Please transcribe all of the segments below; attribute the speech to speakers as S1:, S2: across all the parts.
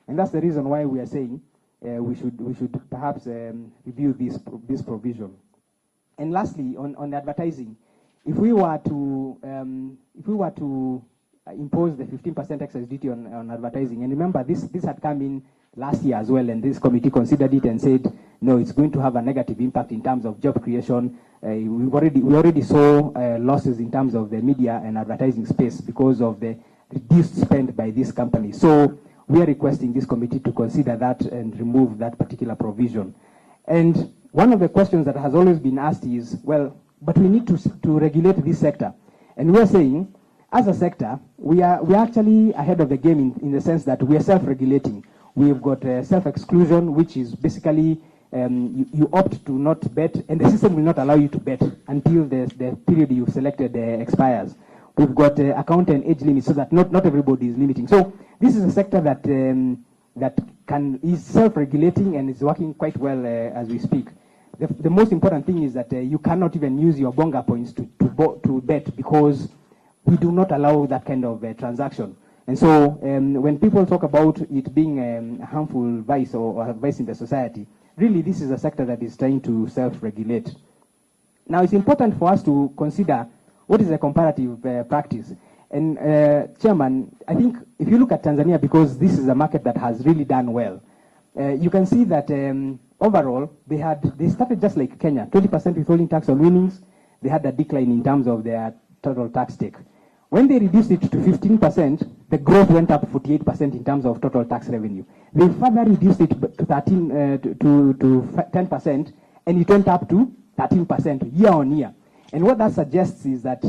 S1: And that's the reason why we are saying we should perhaps review this provision. And lastly, on advertising, if we were to impose the 15% excise duty on advertising, and remember this had come in last year as well, and this committee considered it and said no, it's going to have a negative impact in terms of job creation. We already saw losses in terms of the media and advertising space because of the reduced spend by this company. So we are requesting this committee to consider that and remove that particular provision. And one of the questions that has always been asked is, well, but we need to regulate this sector. And we are saying, as a sector, we are actually ahead of the game in the sense that we are self-regulating. We've got self-exclusion, which is basically you opt to not bet, and the system will not allow you to bet until the period you've selected expires. We've got account and age limits so that not everybody is limiting. So this is a sector that is self-regulating and is working quite well as we speak. The most important thing is that you cannot even use your bonga points to bet, because we do not allow that kind of transaction. And so when people talk about it being a harmful vice or a vice in the society, really this is a sector that is trying to self-regulate. Now it's important for us to consider what is a comparative practice. And Chairman, I think if you look at Tanzania, because this is a market that has really done well, you can see that overall they started just like Kenya, 20% withholding tax on winnings. They had a decline in terms of their total tax take. When they reduced it to 15%, the growth went up 48% in terms of total tax revenue. They further reduced it to 10%, and it went up to 13% year on year. And what that suggests is that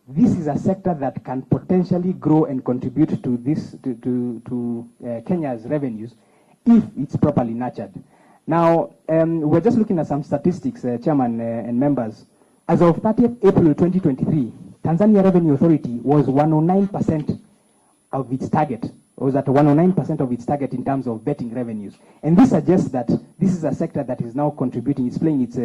S1: this is a sector that can potentially grow and contribute to Kenya's revenues if it's properly nurtured. Now, we're just looking at some statistics, Chairman and members. As of 30th April 2023, Tanzania Revenue Authority was 109% of its target. It was at 109% of its target in terms of betting revenues. And this suggests that this is a sector that is now contributing, it's playing its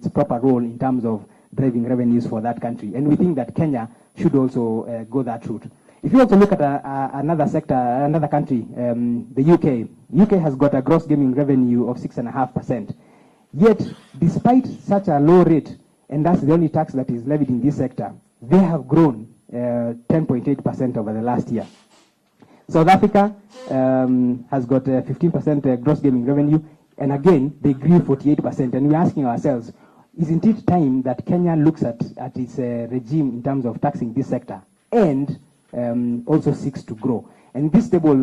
S1: proper role in terms of driving revenues for that country. And we think that Kenya should also go that route. If you also look at another sector, another country, the UK. UK has got a gross gaming revenue of 6.5%. Yet, despite such a low rate, and that's the only tax that is levied in this sector, they have grown 10.8% over the last year. South Africa has got 15% gross gaming revenue, and again, they grew 48%. And we're asking ourselves, isn't it time that Kenya looks at its regime in terms of taxing this sector and also seeks to grow? And this table,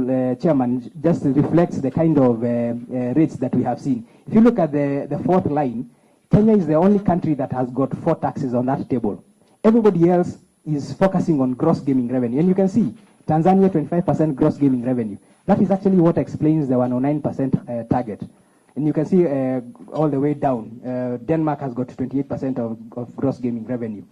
S1: Chairman, just reflects the kind of rates that we have seen. If you look at the fourth line, Kenya is the only country that has got 4 taxes on that table. Everybody else is focusing on gross gaming revenue. And you can see Tanzania, 25% gross gaming revenue. That is actually what explains the 109% target. And you can see all the way down, Denmark has got 28% of gross gaming revenue.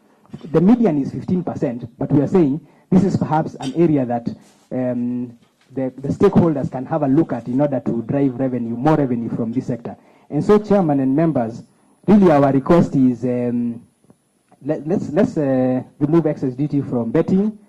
S1: The median is 15%, but we are saying this is perhaps an area that the stakeholders can have a look at in order to drive revenue, more revenue from this sector. And so, Chairman and members, really our request is let's remove excess duty from betting.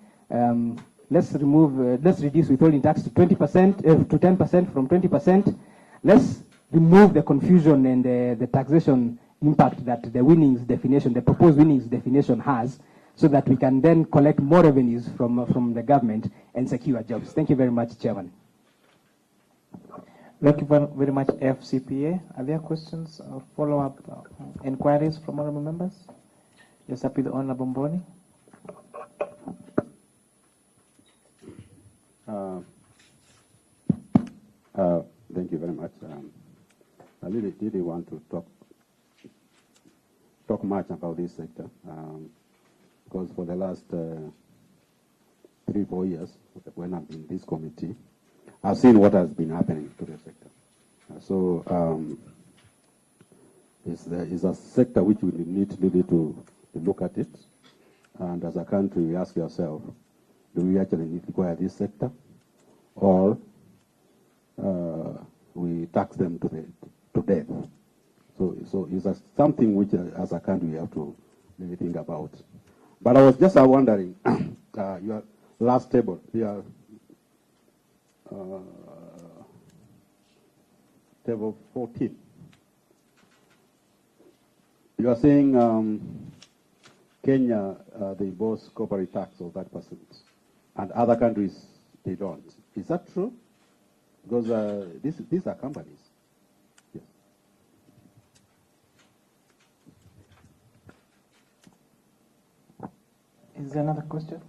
S1: Let's reduce withholding tax to 20% to 10% from 20%. Let's remove the confusion and the taxation impact that the winnings definition, the proposed winnings definition has, so that we can then collect more revenues from the government and secure jobs. Thank you very much, Chairman.
S2: Thank you very much, FCPA. Are there questions or follow-up inquiries from honorable members? Yes, up with the Honorable Mboni.
S3: Thank you very much. I really didn't want to talk much about this sector because for the last 3-4 years, when I've been in this committee, I've seen what has been happening to the sector. It's a sector which we need really to look at it. And as a country, we ask ourselves, do we actually need to acquire this sector, or we tax them to death? So it's something which, as a country, we have to really think about. But I was just wondering, your last table, table 14. You are saying Kenya, they impose corporate tax of that percent, and other countries, they don't. Is that true? Because these are companies. Yes.
S2: Is there another question?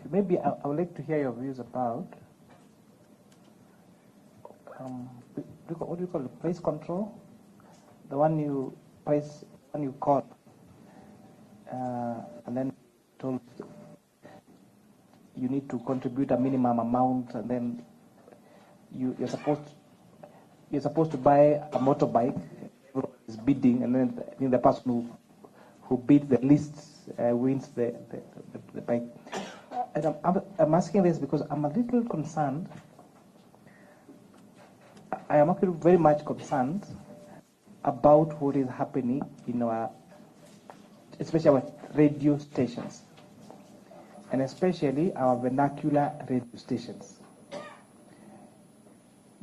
S2: Maybe I would like to hear your views about what do you call it? Price control? The one you caught, and then told you need to contribute a minimum amount, and then you're supposed to buy a motorbike. Everyone is bidding, and then the person who bids the least wins the bike. And I'm asking this because I'm a little concerned. I am actually very much concerned about what is happening in especially our radio stations, and especially our vernacular radio stations.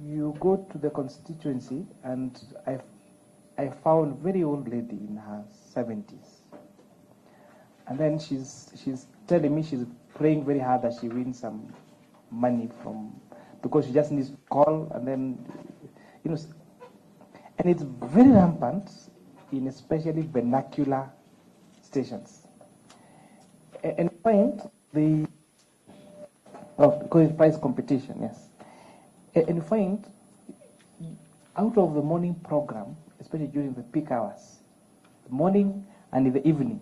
S2: You go to the constituency, and I found a very old lady in her 70s, and then she's telling me she's praying very hard that she wins some money because she just needs to call, and then and it's very rampant in especially vernacular stations. And find because it's price competition, yes. And you find out of the morning program, especially during the peak hours, the morning and in the evening,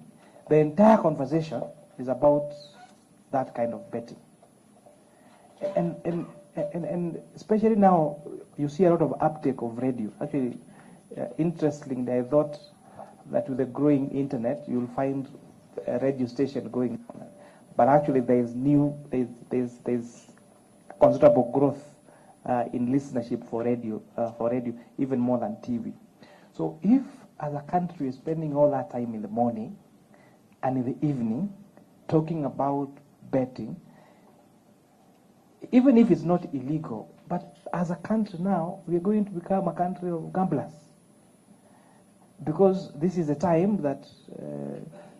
S2: the entire conversation is about that kind of betting. And especially now, you see a lot of uptake of radio. Actually, interestingly, I thought that with the growing internet, you'll find a radio station going on. But actually, there's considerable growth in listenership for radio, even more than TV. So if, as a country, we're spending all that time in the morning and in the evening talking about betting, even if it's not illegal, but as a country now, we're going to become a country of gamblers. Because this is the time that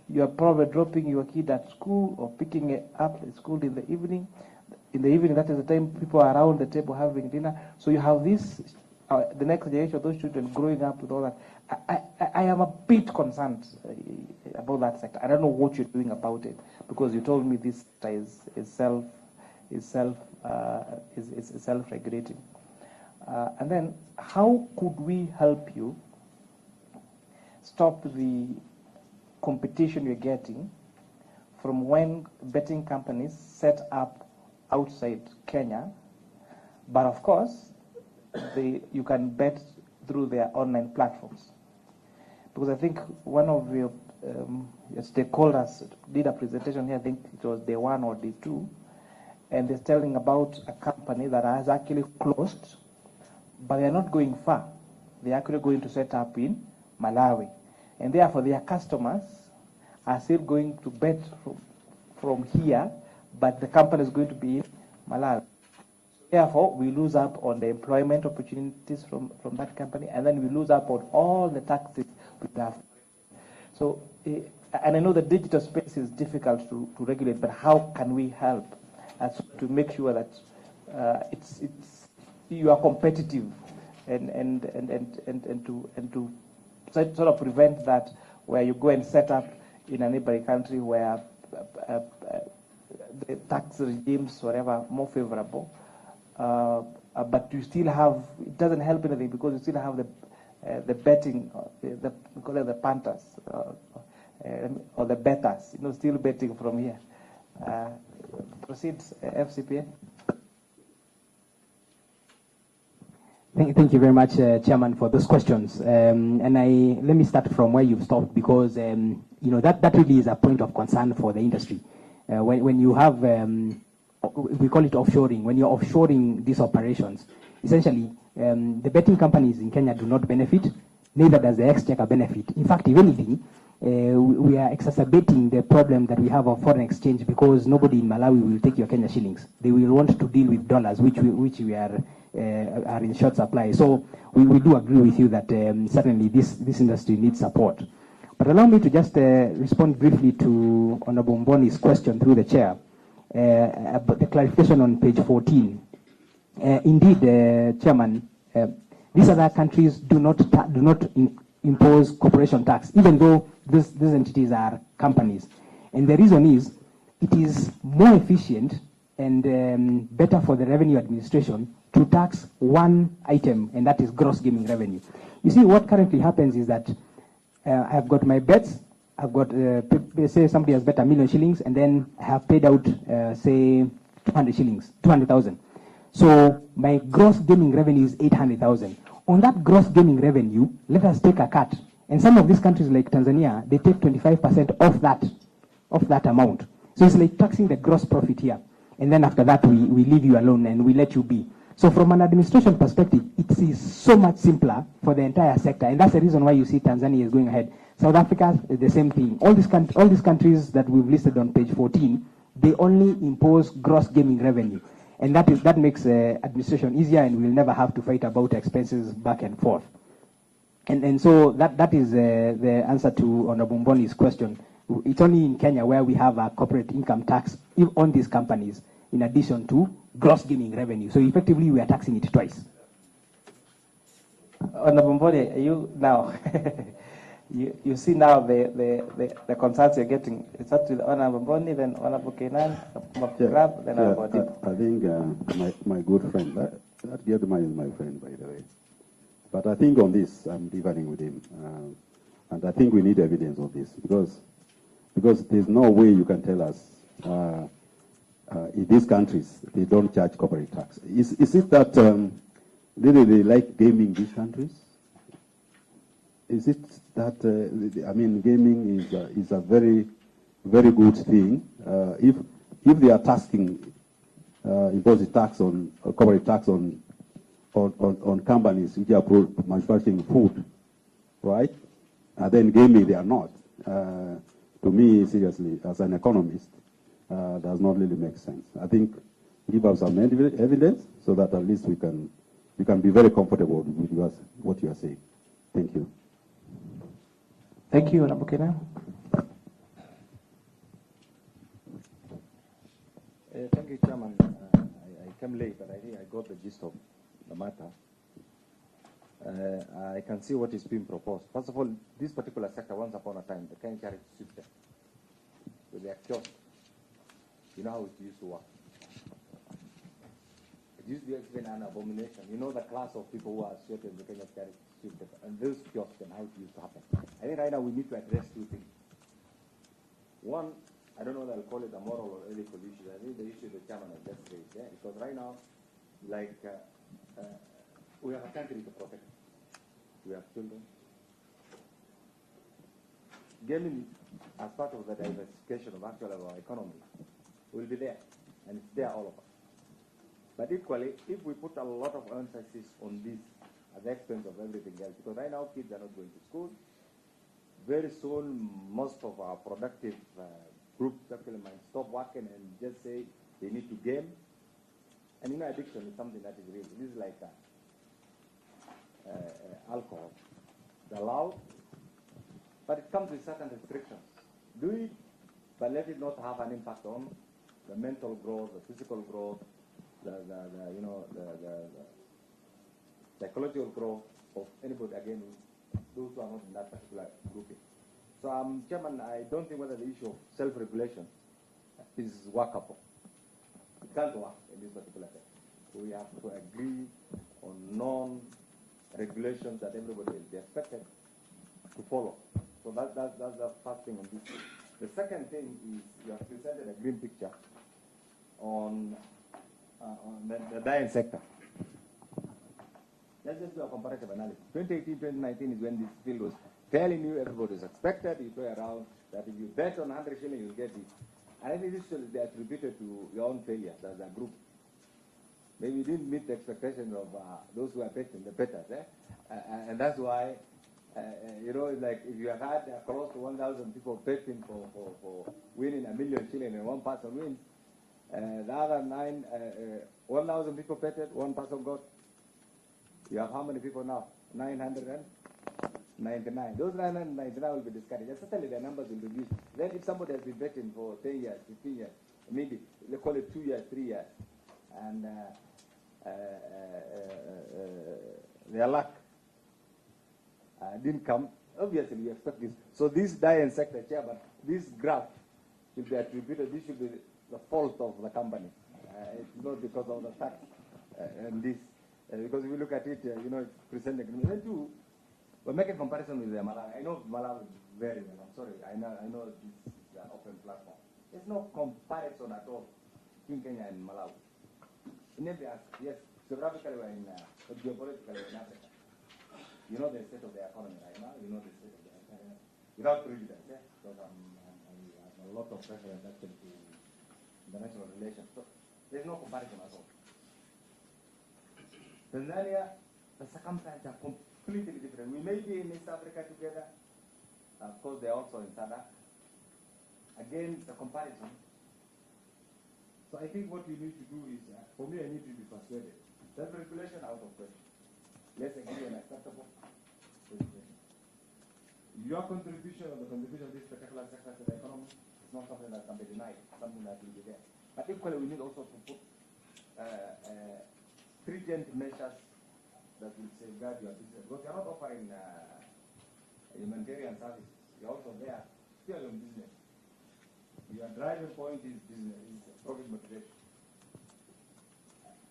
S2: you are probably dropping your kid at school or picking it up at school in the evening. In the evening, that is the time people are around the table having dinner. So you have this, the next generation of those children growing up with all that. I am a bit concerned about that sector. I don't know what you're doing about it, because you told me this is self-regulating. And then, how could we help you stop the competition you're getting from when betting companies set up outside Kenya, but of course, you can bet through their online platforms? Because I think one of your stakeholders did a presentation here, I think it was day 1 or day 2, and they're telling about a company that has actually closed, but they're not going far. They're actually going to set up in Malawi. And therefore, their customers are still going to bet from here, but the company is going to be in Malawi. Therefore, we lose out on the employment opportunities from that company, and then we lose out on all the taxes we have. So, and I know the digital space is difficult to regulate, but how can we help to make sure that you are competitive and to sort of prevent that, where you go and set up in a neighboring country where the tax regimes, whatever, more favorable, but you still have, it doesn't help anything because you still have the betting, we call it the punters, or the betters, still betting from here. Proceed, FCPA.
S1: Thank you very much, Chairman, for those questions. And let me start from where you've stopped, because that really is a point of concern for the industry. When you have, we call it offshoring. When you're offshoring these operations, essentially, the betting companies in Kenya do not benefit, neither does the exchequer benefit. In fact, if anything, we are exacerbating the problem that we have of foreign exchange, because nobody in Malawi will take your Kenya shillings. They will want to deal with dollars, which we are in short supply. So we do agree with you that certainly this industry needs support. But allow me to just respond briefly to Honorable Mboni's question through the chair about the clarification on page 14. Indeed, Chairman, these other countries do not impose corporation tax, even though these entities are companies. And the reason is, it is more efficient and better for the revenue administration to tax one item, and that is gross gaming revenue. You see, what currently happens is that I've got my bets, I've got, say somebody has bet 1 million shillings, and then I have paid out, say, 200,000. So my gross gaming revenue is 800,000. On that gross gaming revenue, let us take a cut. And some of these countries like Tanzania, they take 25% of that amount. So it's like taxing the gross profit here. And then after that, we leave you alone and we let you be. So from an administration perspective, it is so much simpler for the entire sector. And that's the reason why you see Tanzania is going ahead. South Africa, the same thing. All these countries that we've listed on page 14, they only impose gross gaming revenue. And that makes administration easier, and we'll never have to fight about expenses back and forth. And so that is the answer to Honorable Mboni's question. It's only in Kenya where we have a corporate income tax on these companies, in addition to gross gaming revenue. So effectively, we are taxing it twice.
S2: Honorable Mboni, you now, you see now the concerns you're getting. It's up to the Honorable Mboni, then Honorable Kenan, Grab, then Honorable Deep.
S3: I think my good friend, that gentleman is my friend, by the way. But I think on this, I'm differing with him. And I think we need evidence of this, because there's no way you can tell us in these countries, they don't charge corporate tax. Is it that really they like gaming these countries? Is it that, I mean, gaming is a very, very good thing. If they are tasking, imposing tax on, corporate tax on companies which are manufacturing food, right? And then gaming, they are not. To me, seriously, as an economist, does not really make sense. I think give us some evidence so that at least we can be very comfortable with what you are saying. Thank you.
S2: Thank you, Honorable Kenan.
S4: Thank you, Chairman. I came late, but I think I got the gist of the matter. I can see what is being proposed. First of all, this particular sector, once upon a time, the Kenya charity system, with their kiosk, you know how it used to work. It used to be even an abomination. You know the class of people who are associated with the Kenya charity system, and those kiosks and how it used to happen. I think right now we need to address two things. One, I don't know whether I'll call it a moral or ethical issue. I think the issue the chairman has just raised, yeah? Because right now, like, we have a country to protect. We have children. Gaming, as part of the diversification of actual of our economy, will be there, and it's there all of us. But equally, if we put a lot of emphasis on this at the expense of everything else, because right now kids are not going to school, very soon most of our productive groups actually might stop working and just say they need to game. And you know, addiction is something that is real. This is like alcohol. It's allowed, but it comes with certain restrictions. Do it, but let it not have an impact on the mental growth, the physical growth, the psychological growth of anybody, again, those who are not in that particular grouping. So, Chairman, I don't think whether the issue of self-regulation is workable. It can't work in this particular case. We have to agree on non-regulations that everybody will be expected to follow. So that's the first thing on this. The second thing is you have presented a green picture on the dyeing sector. Let's just do a comparative analysis. 2018, 2019 is when this field was fairly new. Everybody was expected. You go around that if you bet on 100 shillings, you'll get this. And I think this should be attributed to your own failures as a group. Maybe you didn't meet the expectations of those who are betting, the bettors. And that's why You know, it's like if you have had close to 1,000 people betting for winning $1 million shilling and one person wins, the other 1,000 people betted, one person got. You have how many people now? 999. Those 999 will be discarded. Certainly the numbers will reduce. Then if somebody has been betting for 10 years, 15 years, maybe they call it 2 years, 3 years, and their luck didn't come, obviously we expect this. So this dying sector, Chairman, this graph should be attributed, this should be the fault of the company. It's not because of the tax and this. Because if you look at it, you know, it's presenting. Then too, we're making comparison with Malawi. I know Malawi very well. I'm sorry. I know this is an open platform. There's no comparison at all between Kenya and Malawi. In every aspect, yes, geographically we're in, geopolitically we're in Africa. You know the state of the economy right now. You know the state of the economy. Without prejudice, yeah? Because I have a lot of reference actually to international relations. So there's no comparison at all. Tanzania, the circumstances are completely different. We may be in East Africa together. Of course, they're also in SADC. Again, the comparison. So I think what we need to do is, for me, I need to be persuaded. Self-regulation out of question. Let's agree on acceptable regulation. Your contribution or the contribution of this particular sector to the economy is not something that can be denied, something that will be there. But equally, we need also to put stringent measures that will safeguard your business. Because you're not offering humanitarian services. You're also there, still on business. Your driving point is business, is profit motivation.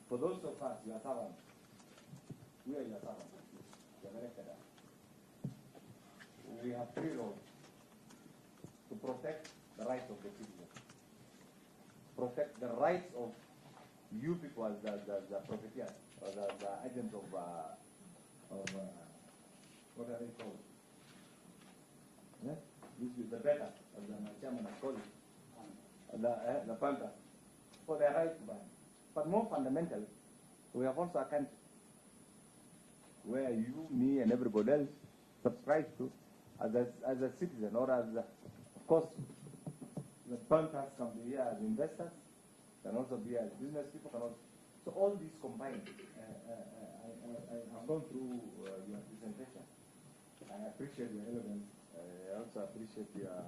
S4: For those of us, you are servants. We are your servants. You are elected. We have 3 roles: to protect the rights of the citizens, protect the rights of you people as the profiteers, or the agents of what are they called? Yeah? This is the better, as the chairman has called it, the planters, for their right to buy. But more fundamentally, we have also a country where you, me, and everybody else subscribe to as a citizen, or as, of course, the planters can be here as investors, can also be as business people, can also. So all these combined, I have gone through your presentation. I appreciate your elegance. I also appreciate your,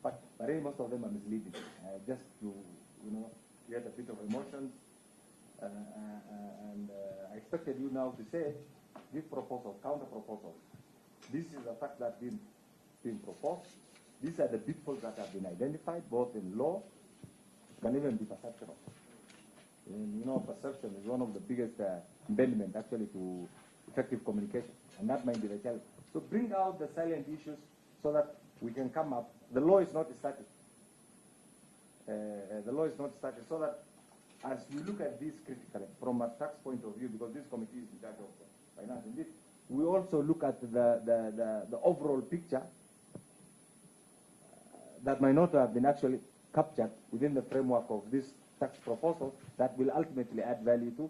S4: but really most of them are misleading. Just to, create a bit of emotions. And I expected you now to say, this proposal, counter proposal. This is a fact that's been proposed. These are the pitfalls that have been identified, both in law, can even be perceptual. And, perception is one of the biggest impediment actually to effective communication, and that might be the challenge. So bring out the salient issues so that we can come up. The law is not static. The law is not static, so that as we look at this critically from a tax point of view, because this committee is in charge of finance, indeed, we also look at the overall picture that might not have been actually captured within the framework of this tax proposal that will ultimately add value to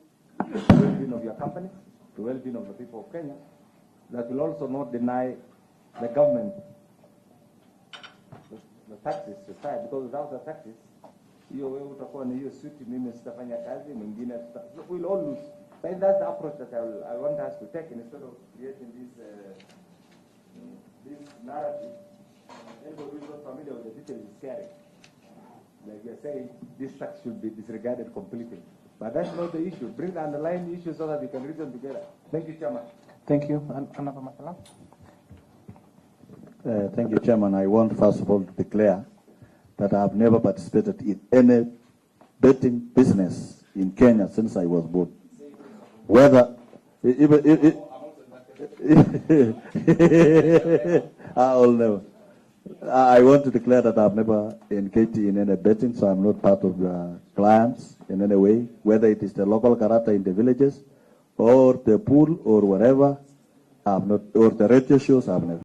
S4: the well-being of your company, the well-being of the people of Kenya, that will also not deny the government the taxes required, because without the taxes, we'll all lose. But that's the approach that I want us to take, instead of creating this narrative. Everybody who is not familiar with the details is scary. Like you're saying, this tax should be disregarded completely. But that's not the issue. Bring the underlying issue so that we can reason together. Thank you, Chairman.
S2: Thank you. Another Masala.
S3: Thank you, Chairman. I want first of all to declare that I have never participated in any betting business in Kenya since I was born. Whether I'll never. I want to declare that I've never engaged in any betting, so I'm not part of the clients in any way, whether it is the local karata in the villages, or the pool, or whatever. I've not, or the radio shows. I've never.